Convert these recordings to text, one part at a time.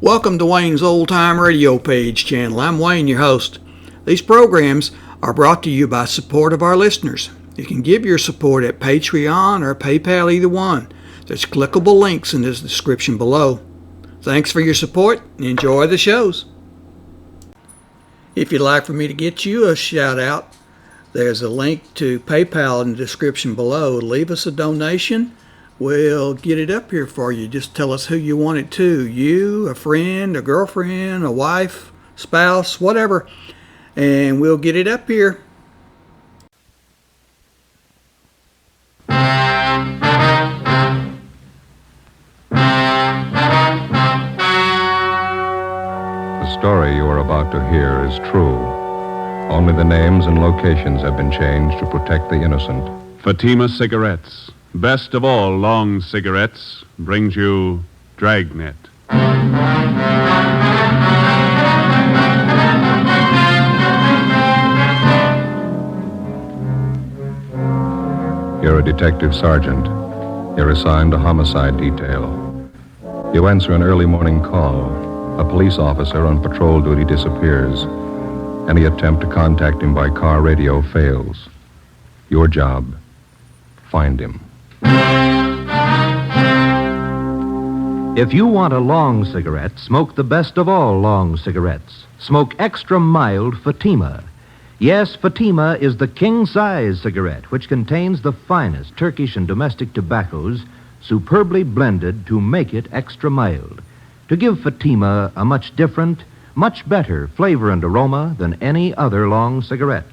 Welcome to Wayne's Old Time Radio Page channel. I'm Wayne, your host. These programs are brought to you by support of our listeners. You can give your support at Patreon or PayPal, either one. There's clickable links in the description below. Thanks for your support and enjoy the shows. If you'd like for me to get you a shout out, there's a link to PayPal in the description below. Leave us a donation. We'll get it up here for you. Just tell us who you want it to. You, a friend, a girlfriend, a wife, spouse, whatever. And we'll get it up here. The story you are about to hear is true. Only the names and locations have been changed to protect the innocent. Fatima Cigarettes, best of all long cigarettes, brings you Dragnet. You're a detective sergeant. You're assigned to homicide detail. You answer an early morning call. A police officer on patrol duty disappears. Any attempt to contact him by car radio fails. Your job, find him. If you want a long cigarette, smoke the best of all long cigarettes. Smoke extra mild Fatima. Yes, Fatima is the king-size cigarette, which contains the finest Turkish and domestic tobaccos, superbly blended to make it extra mild, to give Fatima a much different, much better flavor and aroma than any other long cigarette.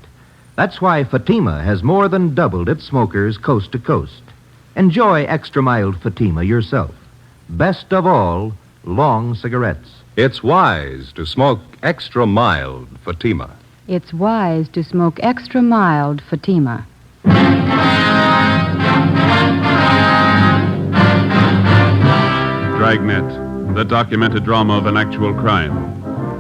That's why Fatima has more than doubled its smokers coast to coast. Enjoy extra mild Fatima yourself. Best of all, long cigarettes. It's wise to smoke extra mild Fatima. It's wise to smoke extra mild Fatima. Dragnet, the documented drama of an actual crime.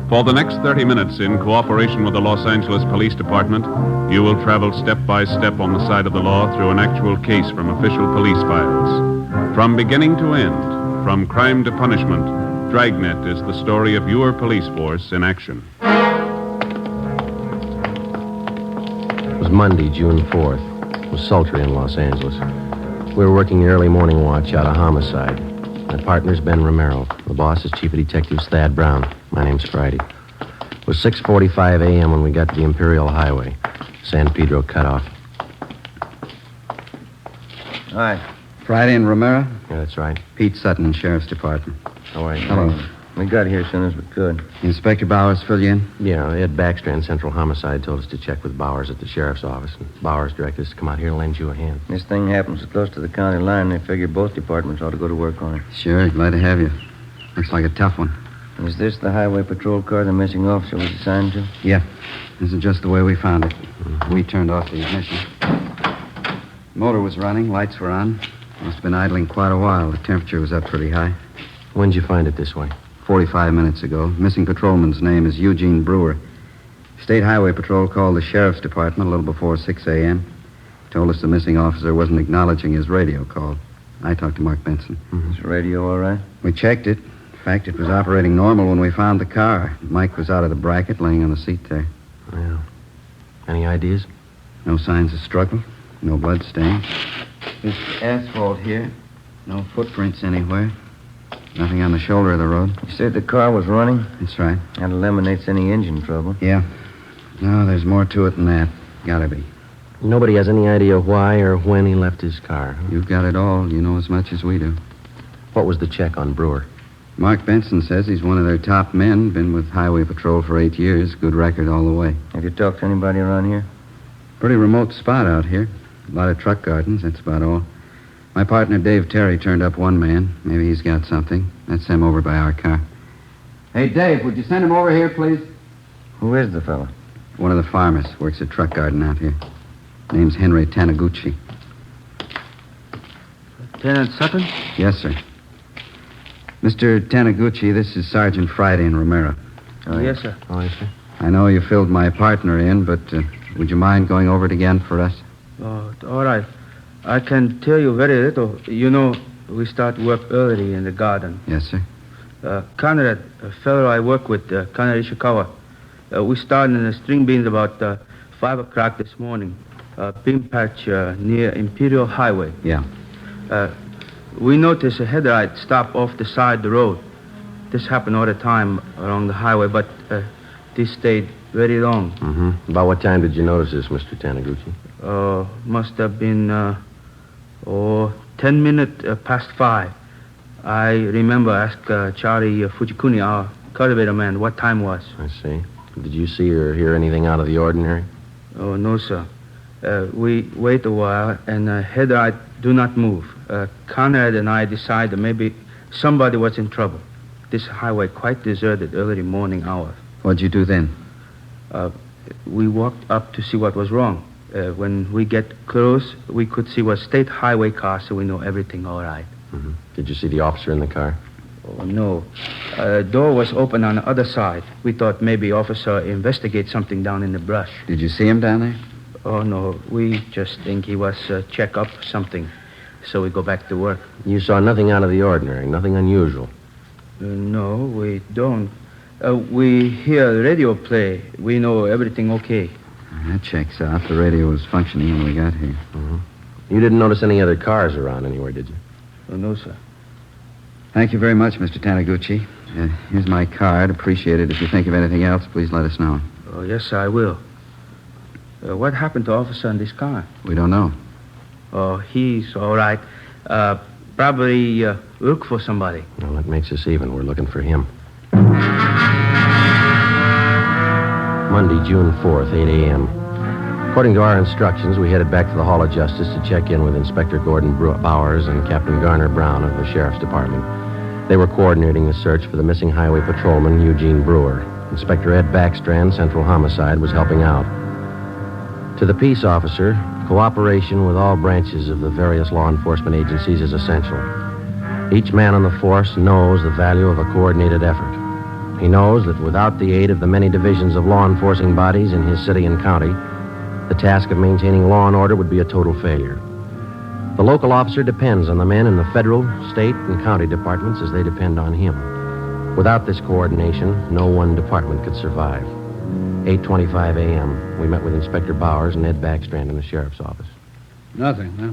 For the next 30 minutes, in cooperation with the Los Angeles Police Department, you will travel step by step on the side of the law through an actual case from official police files. From beginning to end, from crime to punishment, Dragnet is the story of your police force in action. It was Monday, June 4th. It was sultry in Los Angeles. We were working the early morning watch out of homicide. My partner's Ben Romero. The boss is Chief of Detectives Thad Brown. My name's Friday. It was 6:45 a.m. when we got to the Imperial Highway. San Pedro cutoff. Hi. Friday and Romero? Yeah, that's right. Pete Sutton, Sheriff's Department. How are you? Hello. We got here as soon as we could. Inspector Bowers fill you in? Yeah, Ed Baxter and Central Homicide told us to check with Bowers at the sheriff's office. And Bowers directed us to come out here and lend you a hand. This thing happens so close to the county line, they figure both departments ought to go to work on it. Sure, glad to have you. Looks like a tough one. Is this the highway patrol car the missing officer was assigned to? Yeah. This is just the way we found it. We turned off the ignition. Motor was running, lights were on. Must have been idling quite a while. The temperature was up pretty high. When'd you find it this way? 45 minutes ago. Missing patrolman's name is Eugene Brewer. State Highway Patrol called the Sheriff's Department a little before 6 a.m. Told us the missing officer wasn't acknowledging his radio call. I talked to Mark Benson. Is the radio all right? We checked it. In fact, it was operating normal when we found the car. Mike was out of the bracket, laying on the seat there. Yeah. Any ideas? No signs of struggle. No blood stains. This asphalt here. No footprints anywhere. Nothing on the shoulder of the road. You said the car was running? That's right. That eliminates any engine trouble. Yeah. No, there's more to it than that. Gotta be. Nobody has any idea why or when he left his car. Huh? You've got it all. You know as much as we do. What was the check on Brewer? Mark Benson says he's one of their top men. Been with Highway Patrol for 8 years. Good record all the way. Have you talked to anybody around here? Pretty remote spot out here. A lot of truck gardens, that's about all. My partner, Dave Terry, turned up one man. Maybe he's got something. That's him over by our car. Hey, Dave, would you send him over here, please? Who is the fellow? One of the farmers. Works a truck garden out here. Name's Henry Taniguchi. Lieutenant Sutton? Yes, sir. Mr. Taniguchi, this is Sergeant Friday and Romero. Oh, yes, sir. Oh, yes, sir. I know you filled my partner in, but would you mind going over it again for us? Oh, all right. I can tell you very little. You know, we start work early in the garden. Yes, sir. Conrad, a fellow I work with, Conrad Ishikawa. We started in the string beans about 5 o'clock this morning. Bean patch near Imperial Highway. Yeah. We noticed a headlight stop off the side of the road. This happened all the time along the highway, but this stayed very long. Mm-hmm. About what time did you notice this, Mr. Taniguchi? Must have been 10 minutes past 5. I remember ask Charlie Fujikuni, our cultivator man, what time was. I see. Did you see or hear anything out of the ordinary? Oh, no, sir. We wait a while, and headlight do not move. Conrad and I decided maybe somebody was in trouble. This highway quite deserted early morning hours. What'd you do then? We walked up to see what was wrong. When we get close, we could see was state highway car, so we know everything all right. Mm-hmm. Did you see the officer in the car? Oh, no. Door was open on the other side. We thought maybe officer investigate something down in the brush. Did you see him down there? Oh, no. We just think he was check up something. So we go back to work. You saw nothing out of the ordinary, nothing unusual? No, we don't. We hear radio play. We know everything okay. That checks out. The radio was functioning when we got here. Mm-hmm. You didn't notice any other cars around anywhere, did you? Oh, no, sir. Thank you very much, Mr. Taniguchi. Here's my card. Appreciate it. If you think of anything else, please let us know. Oh, yes, sir, I will. What happened to officer in this car? We don't know. Oh, he's all right. Probably look for somebody. Well, that makes us even. We're looking for him. Monday, June 4th, 8 a.m. According to our instructions, we headed back to the Hall of Justice to check in with Inspector Gordon Bowers and Captain Garner Brown of the Sheriff's Department. They were coordinating the search for the missing highway patrolman, Eugene Brewer. Inspector Ed Backstrand, Central Homicide, was helping out. To the peace officer, cooperation with all branches of the various law enforcement agencies is essential. Each man on the force knows the value of a coordinated effort. He knows that without the aid of the many divisions of law enforcing bodies in his city and county, the task of maintaining law and order would be a total failure. The local officer depends on the men in the federal, state, and county departments as they depend on him. Without this coordination, no one department could survive. 8:25 a.m., we met with Inspector Bowers and Ed Backstrand in the sheriff's office. Nothing, huh?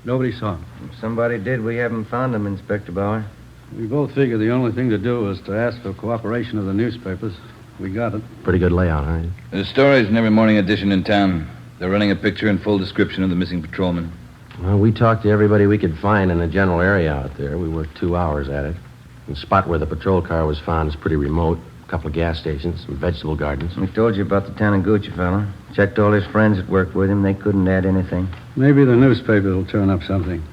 Nobody saw him. If somebody did, we haven't found him, Inspector Bauer. We both figured the only thing to do was to ask for cooperation of the newspapers. We got it. Pretty good layout, huh? There's stories in every morning edition in town. They're running a picture and full description of the missing patrolman. Well, we talked to everybody we could find in the general area out there. We worked 2 hours at it. The spot where the patrol car was found is pretty remote. A couple of gas stations, some vegetable gardens. We told you about the Taniguchi fella. Checked all his friends that worked with him. They couldn't add anything. Maybe the newspapers will turn up something.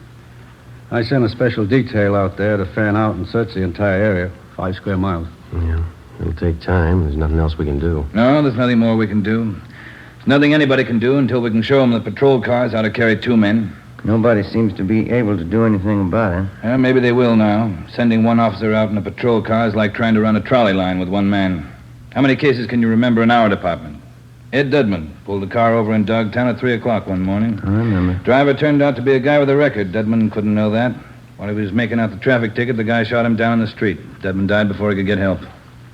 I sent a special detail out there to fan out and search the entire area, 5 square miles. Yeah, it'll take time. There's nothing else we can do. No, there's nothing more we can do. There's nothing anybody can do until we can show them the patrol cars how to carry 2 men. Nobody seems to be able to do anything about it. Maybe they will now. Sending one officer out in a patrol car is like trying to run a trolley line with 1 man. How many cases can you remember in our department? Ed Dudman pulled the car over in Dogtown at 3 o'clock one morning. I remember. Driver turned out to be a guy with a record. Dudman couldn't know that. While he was making out the traffic ticket, the guy shot him down in the street. Dudman died before he could get help.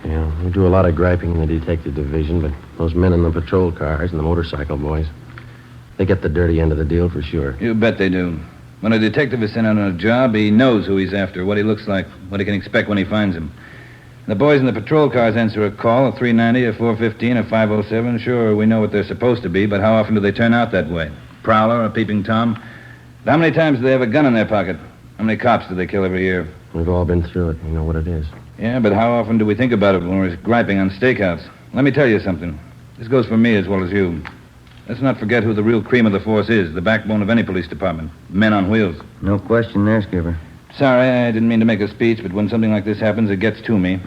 Yeah, we do a lot of griping in the detective division, but those men in the patrol cars and the motorcycle boys, they get the dirty end of the deal for sure. You bet they do. When a detective is sent out on a job, he knows who he's after, what he looks like, what he can expect when he finds him. The boys in the patrol cars answer a call, a 390, a 415, a 507. Sure, we know what they're supposed to be, but how often do they turn out that way? Prowler, a peeping Tom? How many times do they have a gun in their pocket? How many cops do they kill every year? We've all been through it. We know what it is. Yeah, but how often do we think about it when we're griping on stakeouts? Let me tell you something. This goes for me as well as you. Let's not forget who the real cream of the force is, the backbone of any police department. Men on wheels. No question there, Skipper. Sorry, I didn't mean to make a speech, but when something like this happens, it gets to me.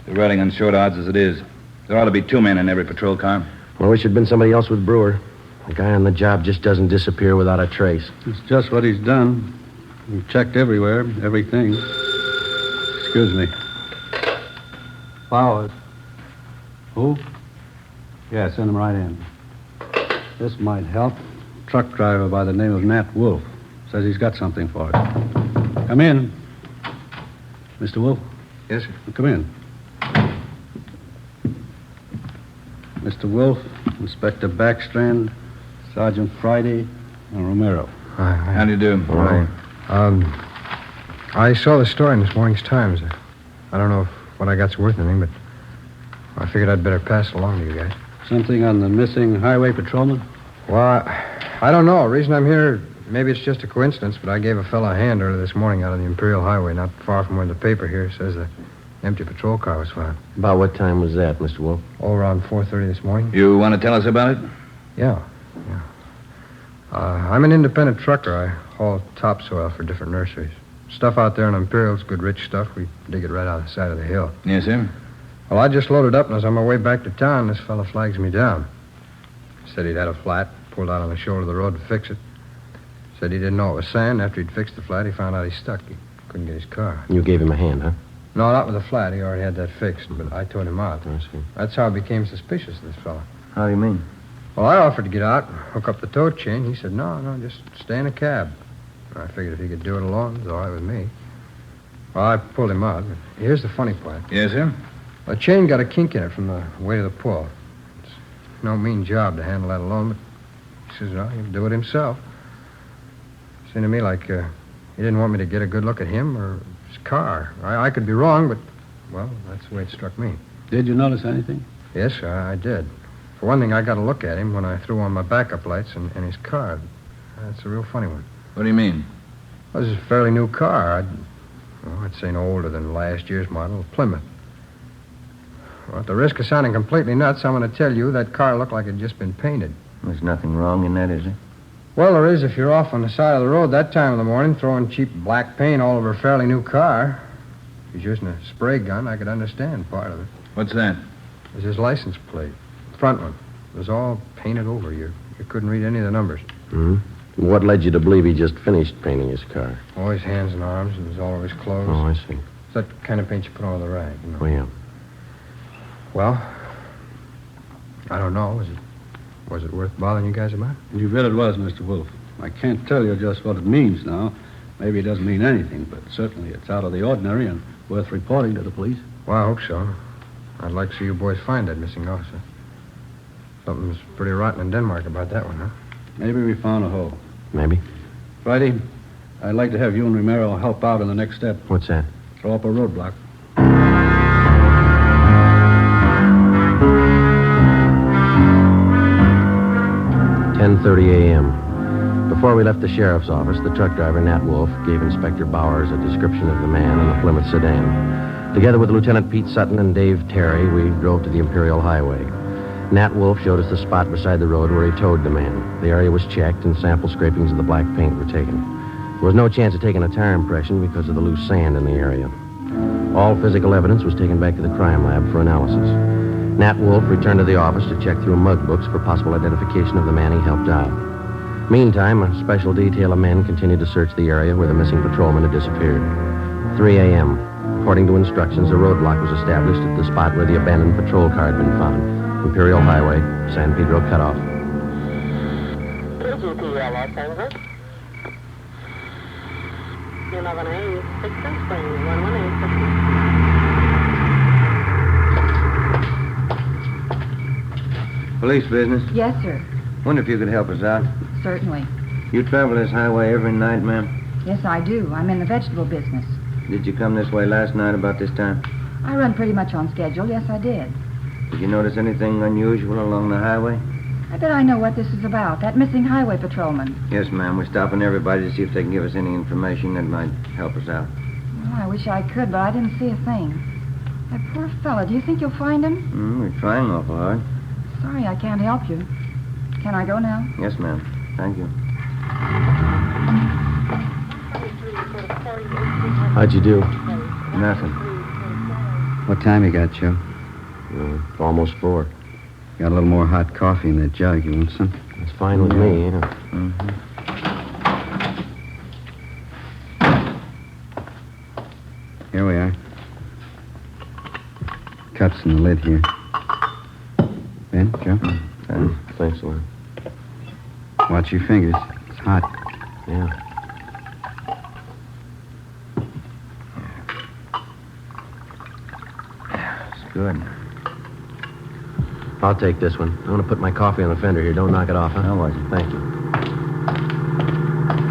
We're riding on short odds as it is. There ought to be 2 men in every patrol car. Well, we should have been somebody else with Brewer. The guy on the job just doesn't disappear without a trace. It's just what he's done. We've checked everywhere, everything. Excuse me. Bowers. Who? Yeah, send him right in. This might help. Truck driver by the name of Nat Wolf. Says he's got something for us. Come in. Mr. Wolf? Yes, sir. Come in. Mr. Wolf, Inspector Backstrand, Sergeant Friday, and Romero. How do you do? Right. I saw the story in this morning's Times. I don't know if what I got's worth anything, but I figured I'd better pass it along to you guys. Something on the missing highway patrolman? Well, I don't know. The reason I'm here, maybe it's just a coincidence, but I gave a fella a hand earlier this morning out on the Imperial Highway, not far from where the paper here says the empty patrol car was found. About what time was that, Mr. Wolf? Oh, around 4:30 this morning. You want to tell us about it? Yeah. I'm an independent trucker. I haul topsoil for different nurseries. Stuff out there in Imperial's good rich stuff. We dig it right out of the side of the hill. Yes, sir. Well, I just loaded up, and as on my way back to town, this fella flags me down. Said he'd had a flat, pulled out on the shoulder of the road to fix it. Said he didn't know it was sand. After he'd fixed the flat, he found out he stuck. He couldn't get his car. You gave him a hand, huh? No, not with the flat. He already had that fixed, but I towed him out. I see. That's how I became suspicious of this fella. How do you mean? Well, I offered to get out, hook up the tow chain. He said, no, just stay in a cab. I figured if he could do it alone, it was all right with me. Well, I pulled him out. But here's the funny part. Yes, sir. The chain got a kink in it from the weight of the pull. It's no mean job to handle that alone, but he says, no, he'll do it himself. Seemed to me like he didn't want me to get a good look at him or his car. I could be wrong, but, well, that's the way it struck me. Did you notice anything? Yes, I did. For one thing, I got a look at him when I threw on my backup lights and his car. That's a real funny one. What do you mean? Well, this is a fairly new car. I'd say no older than last year's model, a Plymouth. Well, at the risk of sounding completely nuts, I'm going to tell you that car looked like it had just been painted. There's nothing wrong in that, is there? Well, there is if you're off on the side of the road that time of the morning throwing cheap black paint all over a fairly new car. If he's using a spray gun, I could understand part of it. What's that? It was his license plate. The front one. It was all painted over. You couldn't read any of the numbers. Mm-hmm. What led you to believe he just finished painting his car? Oh, his hands and arms, and it was all over his clothes. Oh, I see. It's that kind of paint you put on the rag, you know. Oh, yeah. Well, I don't know. Was it worth bothering you guys about? You bet it was, Mr. Wolf. I can't tell you just what it means now. Maybe it doesn't mean anything, but certainly it's out of the ordinary and worth reporting to the police. Well, I hope so. I'd like to see you boys find that missing officer. Something's pretty rotten in Denmark about that one, huh? Maybe we found a hole. Maybe. Friday, I'd like to have you and Romero help out in the next step. What's that? Throw up a roadblock. 10:30 a.m. Before we left the sheriff's office, the truck driver, Nat Wolf, gave Inspector Bowers a description of the man in the Plymouth sedan. Together with Lieutenant Pete Sutton and Dave Terry, we drove to the Imperial Highway. Nat Wolf showed us the spot beside the road where he towed the man. The area was checked, and sample scrapings of the black paint were taken. There was no chance of taking a tire impression because of the loose sand in the area. All physical evidence was taken back to the crime lab for analysis. Nat Wolf returned to the office to check through mug books for possible identification of the man he helped out. Meantime, a special detail of men continued to search the area where the missing patrolman had disappeared. 3 a.m. According to instructions, a roadblock was established at the spot where the abandoned patrol car had been found. Imperial Highway, San Pedro cutoff. Los Angeles. 11A, 6 Spring, 118. Police business. Yes, sir. Wonder if you could help us out. Certainly. You travel this highway every night, ma'am? Yes, I do. I'm in the vegetable business. Did you come this way last night about this time? I run pretty much on schedule. Yes, I did. Did you notice anything unusual along the highway? I bet I know what this is about. That missing highway patrolman. Yes, ma'am. We're stopping everybody to see if they can give us any information that might help us out. Well, I wish I could, but I didn't see a thing. That poor fella. Do you think you'll find him? We're trying awful hard. Sorry, I can't help you. Can I go now? Yes, ma'am. Thank you. How'd you do? Nothing. What time you got, Joe? Almost 4. Got a little more hot coffee in that jug. You want some? It's fine with me, yeah. Mm-hmm. Here we are. Cups in the lid here. Ben, Joe? Thanks a lot. Watch your fingers. It's hot. Yeah. Good. I'll take this one. I'm going to put my coffee on the fender here. Don't knock it off, huh? How was it? Thank you.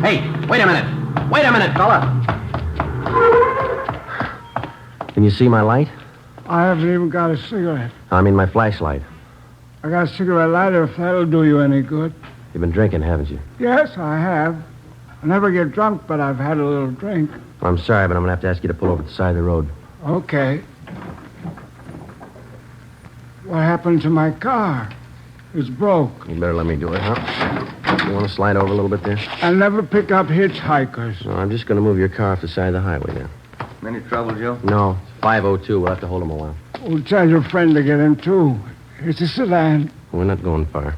Hey, wait a minute. Wait a minute, fella. Can you see my light? I haven't even got a cigarette. I mean my flashlight. I got a cigarette lighter if that'll do you any good. You've been drinking, haven't you? Yes, I have. I never get drunk, but I've had a little drink. Well, I'm sorry, but I'm going to have to ask you to pull over to the side of the road. Okay. What happened to my car? It's broke. You better let me do it, huh? You want to slide over a little bit there? I never pick up hitchhikers. No, I'm just going to move your car off the side of the highway there. Any trouble, Joe? No, 502. We'll have to hold him a while. Well, tell your friend to get in, too. It's a sedan. We're not going far.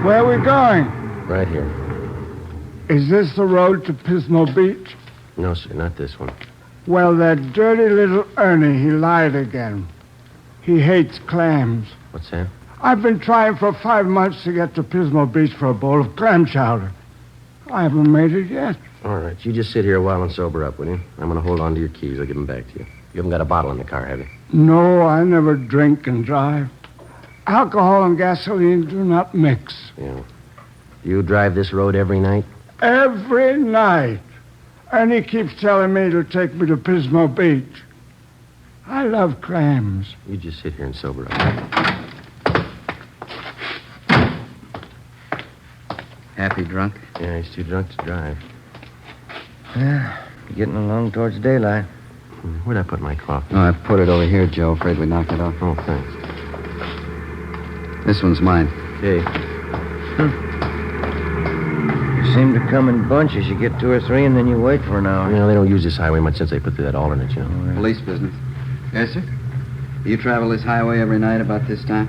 Where are we going? Right here. Is this the road to Pismo Beach? No, sir, not this one. Well, that dirty little Ernie, he lied again. He hates clams. What's that? I've been trying for 5 months to get to Pismo Beach for a bowl of clam chowder. I haven't made it yet. All right, you just sit here a while and sober up, will you? I'm going to hold on to your keys. I'll give them back to you. You haven't got a bottle in the car, have you? No, I never drink and drive. Alcohol and gasoline do not mix. Yeah. You drive this road every night? Every night. And he keeps telling me to take me to Pismo Beach. I love clams. You just sit here and sober up. Happy drunk? Yeah, he's too drunk to drive. Yeah, getting along towards daylight. Where'd I put my coffee? Oh, I put it over here, Joe. Afraid we knocked it off. Oh, thanks. This one's mine. Hey. You seem to come in bunches. You get 2 or 3, and then you wait for an hour. You know, they don't use this highway much since they put through that alternate, you know. Police business. Yes, sir? You travel this highway every night about this time?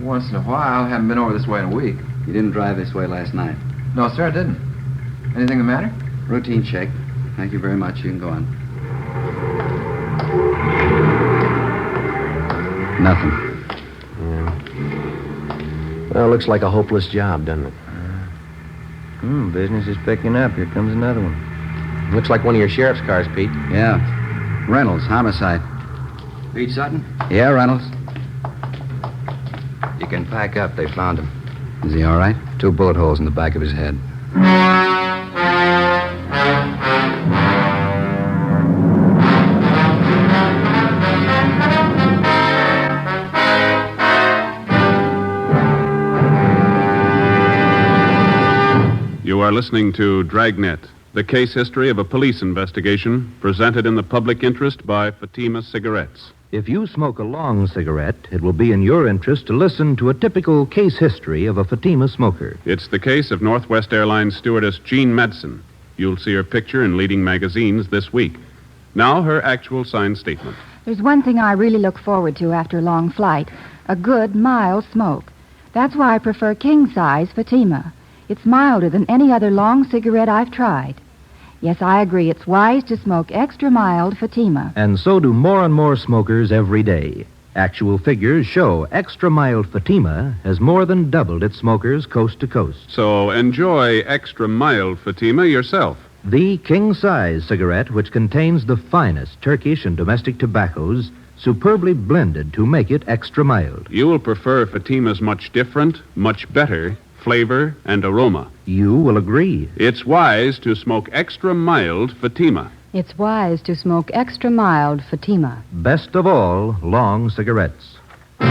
Once in a while. Haven't been over this way in a week. You didn't drive this way last night? No, sir, I didn't. Anything the matter? Routine check. Thank you very much. You can go on. Nothing. Yeah. Well, looks like a hopeless job, doesn't it? Business is picking up. Here comes another one. Looks like one of your sheriff's cars, Pete. Yeah. Reynolds, homicide. Pete Sutton? Yeah, Reynolds. You can pack up. They found him. Is he all right? 2 bullet holes in the back of his head. You are listening to Dragnet, the case history of a police investigation presented in the public interest by Fatima Cigarettes. If you smoke a long cigarette, it will be in your interest to listen to a typical case history of a Fatima smoker. It's the case of Northwest Airlines stewardess Jean Madsen. You'll see her picture in leading magazines this week. Now, her actual signed statement. There's one thing I really look forward to after a long flight, a good, mild smoke. That's why I prefer king-size Fatima. It's milder than any other long cigarette I've tried. Yes, I agree. It's wise to smoke extra mild Fatima. And so do more and more smokers every day. Actual figures show extra mild Fatima has more than doubled its smokers coast to coast. So enjoy extra mild Fatima yourself. The king-size cigarette, which contains the finest Turkish and domestic tobaccos, superbly blended to make it extra mild. You will prefer Fatima's much different, much better flavor and aroma. You will agree. It's wise to smoke extra mild Fatima. It's wise to smoke extra mild Fatima. Best of all, long cigarettes. 5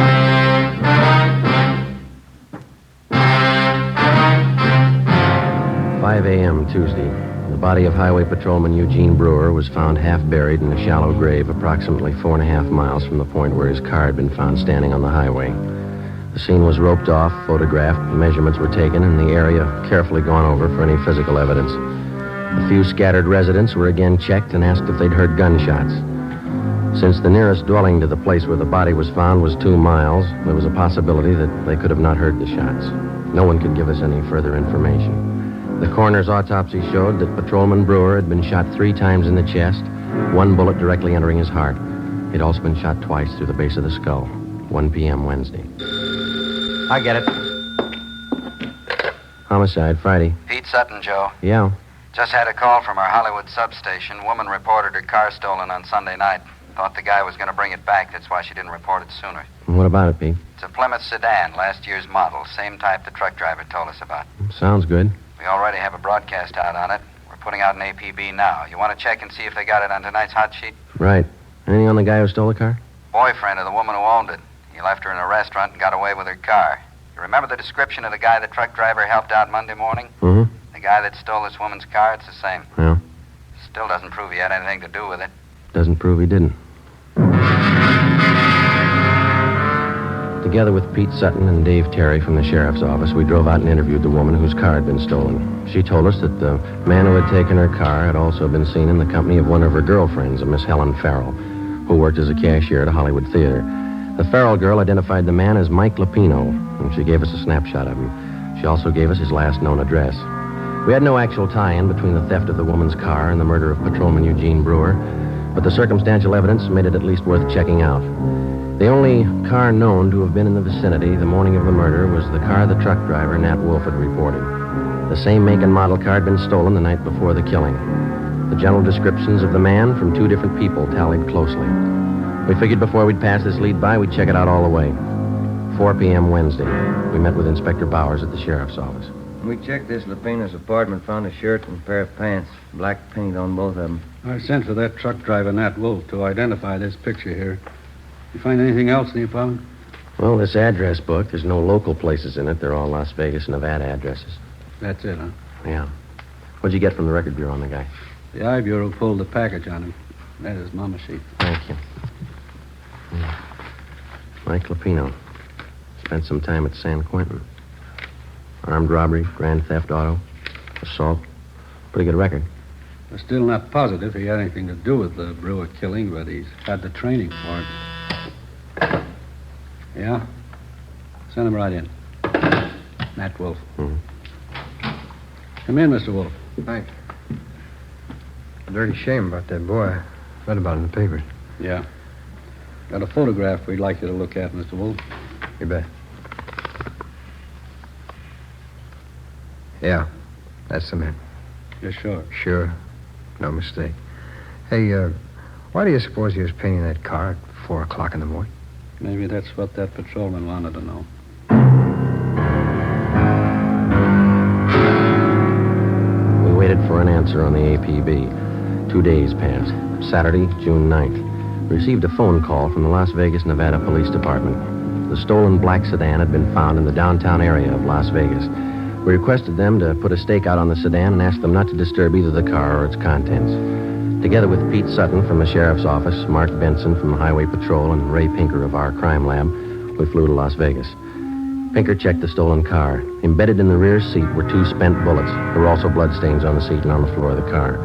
a.m. Tuesday. The body of Highway Patrolman Eugene Brewer was found half buried in a shallow grave approximately 4.5 miles from the point where his car had been found standing on the highway. The scene was roped off, photographed, measurements were taken, and the area carefully gone over for any physical evidence. A few scattered residents were again checked and asked if they'd heard gunshots. Since the nearest dwelling to the place where the body was found was 2 miles, there was a possibility that they could have not heard the shots. No one could give us any further information. The coroner's autopsy showed that Patrolman Brewer had been shot 3 times in the chest, 1 bullet directly entering his heart. He'd also been shot twice through the base of the skull. 1 p.m. Wednesday. I get it. Homicide, Friday. Pete Sutton, Joe. Yeah. Just had a call from our Hollywood substation. Woman reported her car stolen on Sunday night. Thought the guy was going to bring it back. That's why she didn't report it sooner. What about it, Pete? It's a Plymouth sedan, last year's model. Same type the truck driver told us about. Sounds good. We already have a broadcast out on it. We're putting out an APB now. You want to check and see if they got it on tonight's hot sheet? Right. Anything on the guy who stole the car? Boyfriend of the woman who owned it. He left her in a restaurant and got away with her car. You remember the description of the guy the truck driver helped out Monday morning? Mm-hmm. The guy that stole this woman's car, it's the same. Yeah. Still doesn't prove he had anything to do with it. Doesn't prove he didn't. Together with Pete Sutton and Dave Terry from the sheriff's office, we drove out and interviewed the woman whose car had been stolen. She told us that the man who had taken her car had also been seen in the company of one of her girlfriends, a Miss Helen Farrell, who worked as a cashier at a Hollywood theater. The Farrell girl identified the man as Mike Lapino, and she gave us a snapshot of him. She also gave us his last known address. We had no actual tie-in between the theft of the woman's car and the murder of patrolman Eugene Brewer, but the circumstantial evidence made it at least worth checking out. The only car known to have been in the vicinity the morning of the murder was the car the truck driver, Nat Wolf, had reported. The same make and model car had been stolen the night before the killing. The general descriptions of the man from two different people tallied closely. We figured before we'd pass this lead by, we'd check it out all the way. 4 p.m. Wednesday. We met with Inspector Bowers at the sheriff's office. We checked this Lapino's apartment, found a shirt and a pair of pants. Black paint on both of them. I sent for that truck driver, Nat Wolf, to identify this picture here. You find anything else in the apartment? Well, this address book, there's no local places in it. They're all Las Vegas, Nevada addresses. That's it, huh? Yeah. What'd you get from the record bureau on the guy? The I Bureau pulled the package on him. That is Mama sheet. Thank you. Mike Lapino. Spent some time at San Quentin. Armed robbery, grand theft auto, assault. Pretty good record. We're still not positive he had anything to do with the Brewer killing, but he's had the training for it. Yeah? Send him right in. Nat Wolf. Mm-hmm. Come in, Mr. Wolf. Thanks. A dirty shame about that boy. I read about it in the papers. Yeah. Got a photograph we'd like you to look at, Mr. Wolf. You bet. Yeah, that's the man. You're sure? Sure. No mistake. Hey, why do you suppose he was painting that car at 4 o'clock in the morning? Maybe that's what that patrolman wanted to know. We waited for an answer on the APB. 2 days passed. Saturday, June 9th. We received a phone call from the Las Vegas, Nevada Police Department. The stolen black sedan had been found in the downtown area of Las Vegas. We requested them to put a stake out on the sedan and asked them not to disturb either the car or its contents. Together with Pete Sutton from the sheriff's office, Mark Benson from the Highway Patrol, and Ray Pinker of our crime lab, we flew to Las Vegas. Pinker checked the stolen car. Embedded in the rear seat were 2 spent bullets. There were also bloodstains on the seat and on the floor of the car.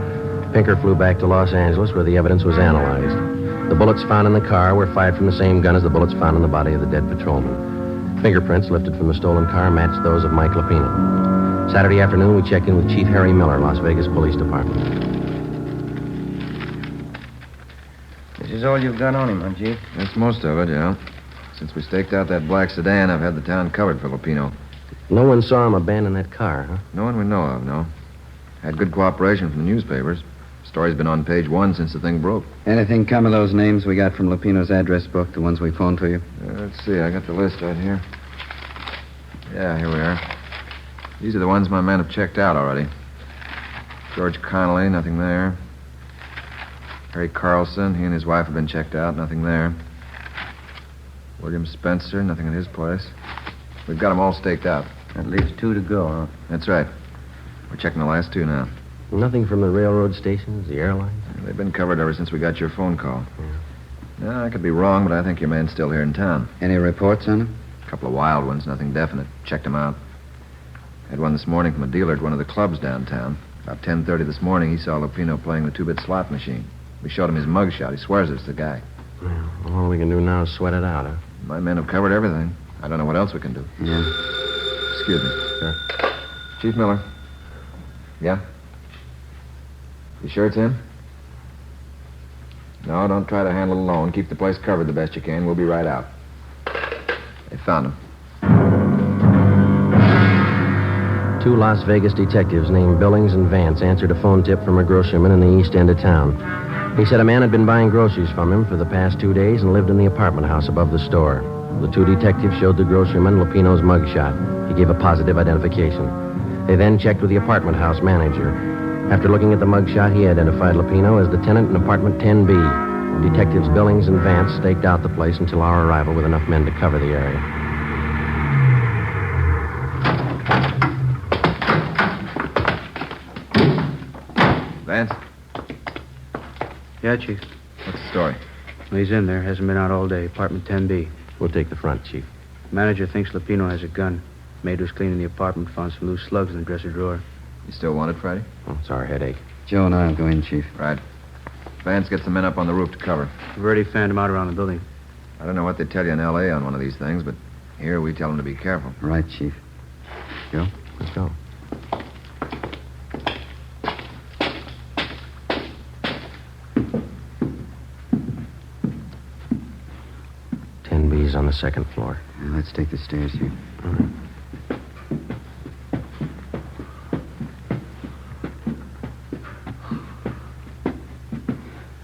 Pinker flew back to Los Angeles where the evidence was analyzed. The bullets found in the car were fired from the same gun as the bullets found in the body of the dead patrolman. Fingerprints lifted from the stolen car matched those of Mike Lapino. Saturday afternoon, we checked in with Chief Harry Miller, Las Vegas Police Department. This is all you've got on him, huh, Chief? That's most of it, yeah. Since we staked out that black sedan, I've had the town covered for Lapino. No one saw him abandon that car, huh? No one we know of, no. Had good cooperation from the newspapers. Story's been on page 1 since the thing broke. Anything come of those names we got from Lapino's address book, the ones we phoned for you? Let's see, I got the list right here. Yeah, here we are. These are the ones my men have checked out already. George Connolly, nothing there. Harry Carlson, he and his wife have been checked out, nothing there. William Spencer, nothing at his place. We've got them all staked out. That leaves 2 to go, huh? That's right. We're checking the last 2 now. Nothing from the railroad stations, the airlines? They've been covered ever since we got your phone call. Yeah, I could be wrong, but I think your man's still here in town. Any reports on him? A couple of wild ones, nothing definite. Checked him out. Had one this morning from a dealer at one of the clubs downtown. About 10:30 this morning, he saw Lapino playing the 2-bit slot machine. We showed him his mugshot. He swears it's the guy. Well, all we can do now is sweat it out, huh? My men have covered everything. I don't know what else we can do. Yeah. Excuse me. Sure. Chief Miller. Yeah? You sure it's him? No, don't try to handle it alone. Keep the place covered the best you can. We'll be right out. They found him. 2 Las Vegas detectives named Billings and Vance answered a phone tip from a groceryman in the east end of town. He said a man had been buying groceries from him for the past 2 days and lived in the apartment house above the store. The 2 detectives showed the groceryman Lupino's mugshot. He gave a positive identification. They then checked with the apartment house manager. After looking at the mugshot, he identified Lupino as the tenant in apartment 10B. Detectives Billings and Vance staked out the place until our arrival with enough men to cover the area. Vance? Yeah, Chief. What's the story? Well, he's in there. Hasn't been out all day. Apartment 10B. We'll take the front, Chief. Manager thinks Lupino has a gun. Maid was cleaning the apartment, found some loose slugs in the dresser drawer. You still want it, Friday? Oh, it's our headache. Joe and I'll go in, Chief. Right. Vance, get some men up on the roof to cover. We've already fanned him out around the building. I don't know what they tell you in L.A. on one of these things, but here we tell them to be careful. Right, Chief. Joe? Let's go. On the second floor. Let's take the stairs here. All right.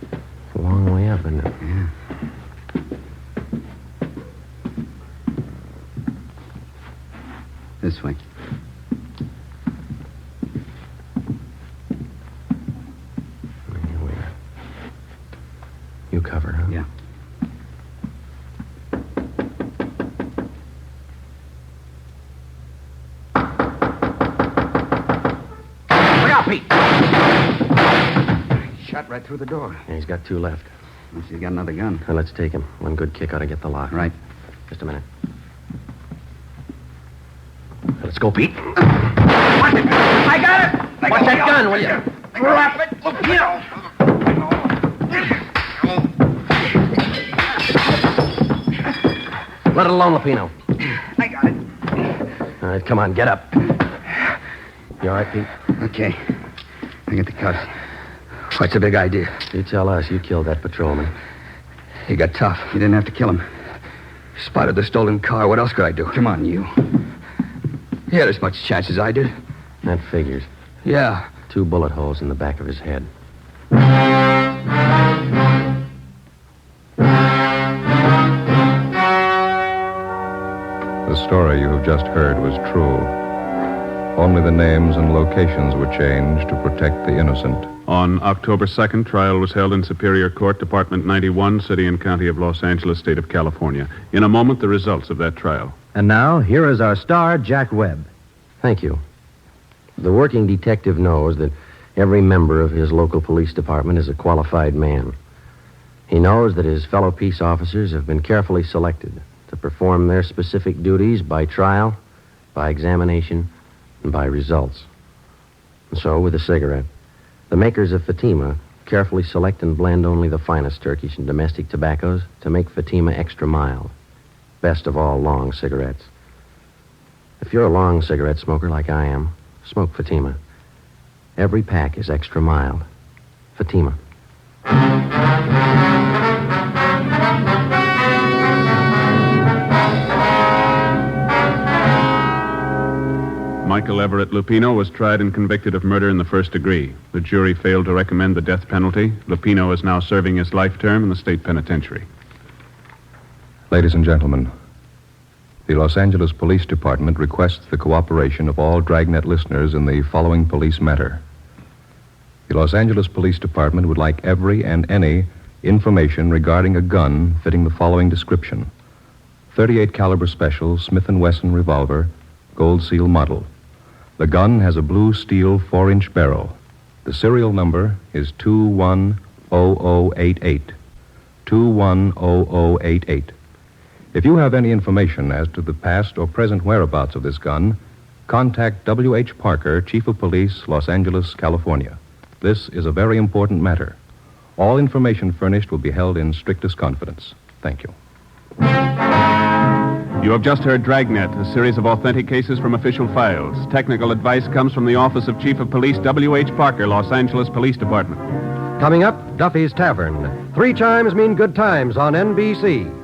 It's a long way up, isn't it? Yeah. This way. Here we are. You cover, huh? Yeah. Shot right through the door. Yeah, he's got 2 left. Unless he's got another gun. Now, let's take him. One good kick ought to get the lock. Right. Just a minute. Let's go, Pete. Watch it! I got it! Watch that gun, will you? Drop it! Lupino! Let it alone, Lupino. I got it. All right, come on, get up. You all right, Pete? Okay. I get the cuffs. What's the big idea? You tell us. You killed that patrolman. He got tough. You didn't have to kill him. Spotted the stolen car. What else could I do? Come on, you. He had as much chance as I did. That figures. Yeah. 2 bullet holes in the back of his head. The story you have just heard was true. Only the names and locations were changed to protect the innocent. On October 2nd, trial was held in Superior Court, Department 91, City and County of Los Angeles, State of California. In a moment, the results of that trial. And now, here is our star, Jack Webb. Thank you. The working detective knows that every member of his local police department is a qualified man. He knows that his fellow peace officers have been carefully selected to perform their specific duties by trial, by examination, and by results. And so, with a cigarette, the makers of Fatima carefully select and blend only the finest Turkish and domestic tobaccos to make Fatima extra mild. Best of all long cigarettes. If you're a long cigarette smoker like I am, smoke Fatima. Every pack is extra mild. Fatima. Michael Everett Lupino was tried and convicted of murder in the first degree. The jury failed to recommend the death penalty. Lupino is now serving his life term in the state penitentiary. Ladies and gentlemen, the Los Angeles Police Department requests the cooperation of all Dragnet listeners in the following police matter. The Los Angeles Police Department would like every and any information regarding a gun fitting the following description: .38 caliber special Smith & Wesson revolver, gold seal model. The gun has a blue steel 4-inch barrel. The serial number is 210088. 210088. If you have any information as to the past or present whereabouts of this gun, contact W.H. Parker, Chief of Police, Los Angeles, California. This is a very important matter. All information furnished will be held in strictest confidence. Thank you. You have just heard Dragnet, a series of authentic cases from official files. Technical advice comes from the Office of Chief of Police W.H. Parker, Los Angeles Police Department. Coming up, Duffy's Tavern. 3 chimes mean good times on NBC.